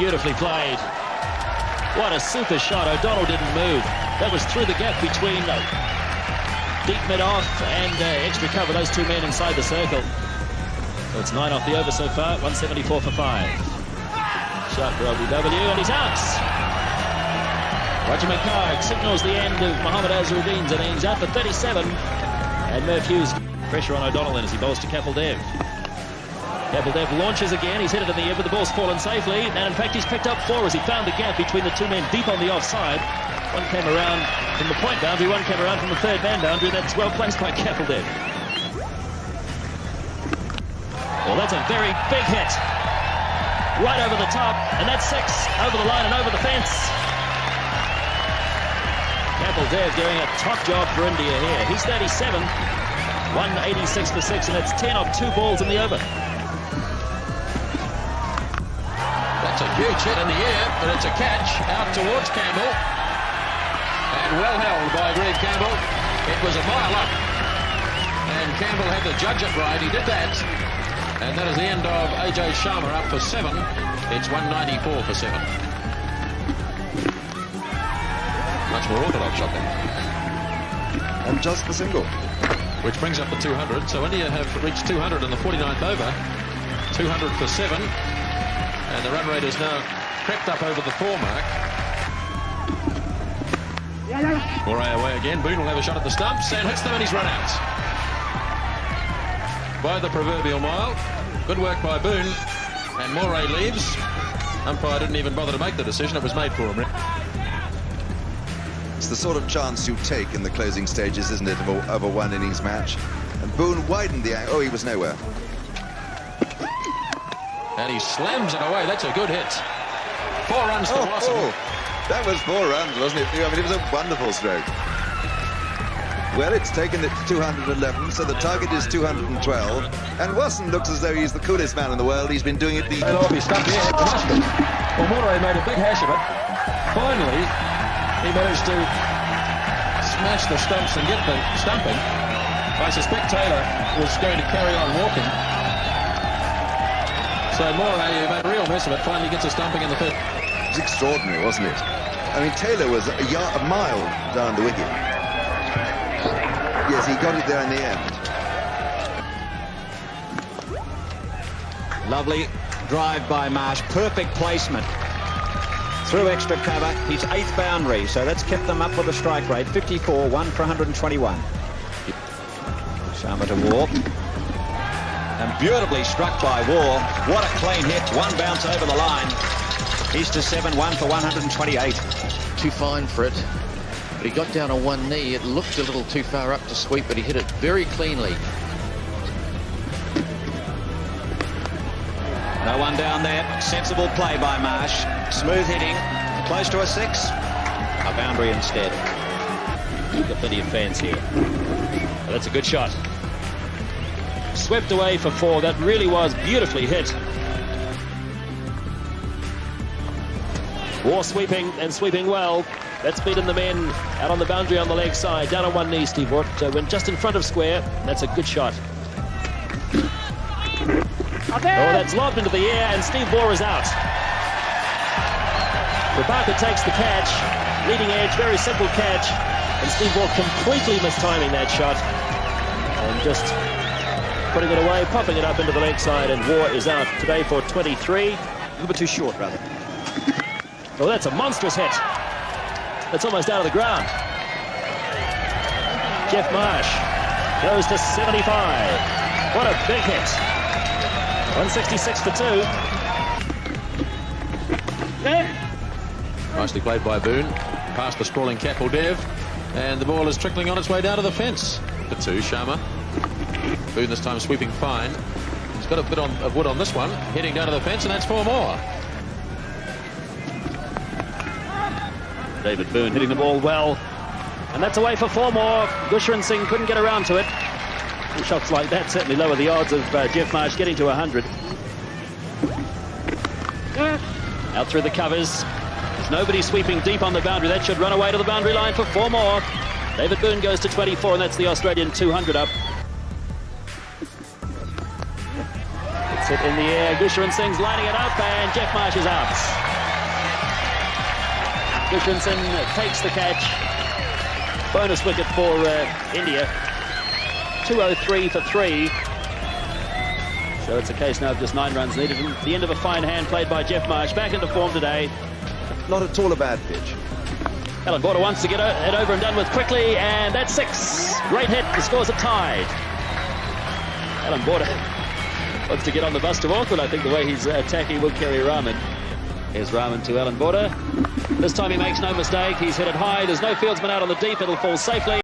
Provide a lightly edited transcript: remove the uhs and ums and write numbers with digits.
Beautifully played. What a super shot. O'Donnell didn't move. That was through the gap between deep mid-off and extra cover. Those two men inside the circle. So it's 9 off the over so far. 174 for 5. Shot for LBW and he's out. Roger McCarg signals the end of Mohamed Azharuddin's innings. Out for 37. And Murph Hughes pressure on O'Donnell then as he bowls to Kapildev. Kapildev launches again. He's hit it in the air, but the ball's fallen safely. And in fact, he's picked up 4 as he found the gap between the two men deep on the offside. One came around from the point boundary, one came around from the third man boundary. That's well placed by Kapildev. Well, that's a very big hit. Right over the top, and that's 6 over the line and over the fence. Kapildev doing a top job for India here. He's 37, 186 for 6, and it's 10 off 2 balls in the over. That's a huge hit in the air, but it's a catch out towards Campbell. And well held by Greg Campbell. It was a mile up. And Campbell had to judge it right. He did that. And that is the end of AJ Sharma up for 7. It's 194 for 7. Much more orthodox shot there. And just the single. Which brings up the 200. So India have reached 200 in the 49th over. 200 for 7. And the run rate is now crept up over the 4 mark. Moray away again. Boone will have a shot at the stumps and hits them and he's run out. By the proverbial mile. Good work by Boone. And Moray leaves. Umpire didn't even bother to make the decision. It was made for him. It's the sort of chance you take in the closing stages, isn't it, of a one innings match? And Boone widened the angle. Oh, he was nowhere. And he slams it away. That's a good hit. 4 runs to Watson. Oh, that was 4 runs, wasn't it? I mean, it was a wonderful stroke. Well, it's taken it to 211, so the target is 212. And Watson looks as though he's the coolest man in the world. He's been doing it the... Well, Moray made a big hash of it. Finally, he managed to smash the stumps and get the stumping. I suspect Taylor was going to carry on walking. So Moray made a real mess of it. Finally gets a stumping in the 5th. It was extraordinary, wasn't it? I mean, Taylor was a mile down the wicket. Yes, he got it there in the end. Lovely drive by Marsh. Perfect placement. Through extra cover. His 8th boundary. So that's kept them up with a strike rate. 54, 1 for 121. Sharma to War. And beautifully struck by War. What a clean hit. 1 bounce over the line. He's to 7, 1 for 128. Too fine for it. But he got down on one knee. It looked a little too far up to sweep, but he hit it very cleanly. No one down there. Sensible play by Marsh. Smooth hitting. Close to a 6. A boundary instead. You've got plenty of fans here. Well, that's a good shot. Swept away for 4. That really was beautifully hit. War sweeping and sweeping well. That's beaten the men out on the boundary on the leg side. Down on one knee, Steve Watt went just in front of square. That's a good shot. Oh, that's lobbed into the air and Steve Waugh is out. Rabaka takes the catch. Leading edge, very simple catch. And Steve Waugh completely mistiming that shot. And just putting it away, popping it up into the leg side, and Waugh is out today for 23. A little bit too short, rather. Oh, that's a monstrous hit. That's almost out of the ground. Jeff Marsh goes to 75. What a big hit. 166 for 2. Nicely played by Boone. Past the sprawling Kapildev. And the ball is trickling on its way down to the fence. For 2, Sharma. Boone this time sweeping fine. He's got a bit of wood on this one. Heading down to the fence, and that's 4 more. David Boone hitting the ball well. And that's away for 4 more. Gushran Singh couldn't get around to it. Shots like that certainly lower the odds of Jeff Marsh getting to 100. Out through the covers. There's nobody sweeping deep on the boundary. That should run away to the boundary line for 4 more. David Boone goes to 24, and that's the Australian 200 up. It's hit in the air. Gushran Singh's lining it up, and Jeff Marsh is out. Christensen takes the catch. Bonus wicket for India. 203 for 3. So it's a case now of just 9 runs needed. And the end of a fine hand played by Jeff Marsh. Back into form today. Not at all a bad pitch. Alan Border wants to get it over and done with quickly, and that's 6. Great hit. The scores are tied. Alan Border wants to get on the bus to Auckland. I think the way he's attacking will carry Rahman. Here's Rahman to Alan Border. This time he makes no mistake. He's hit it high. There's no fieldsman out on the deep. It'll fall safely.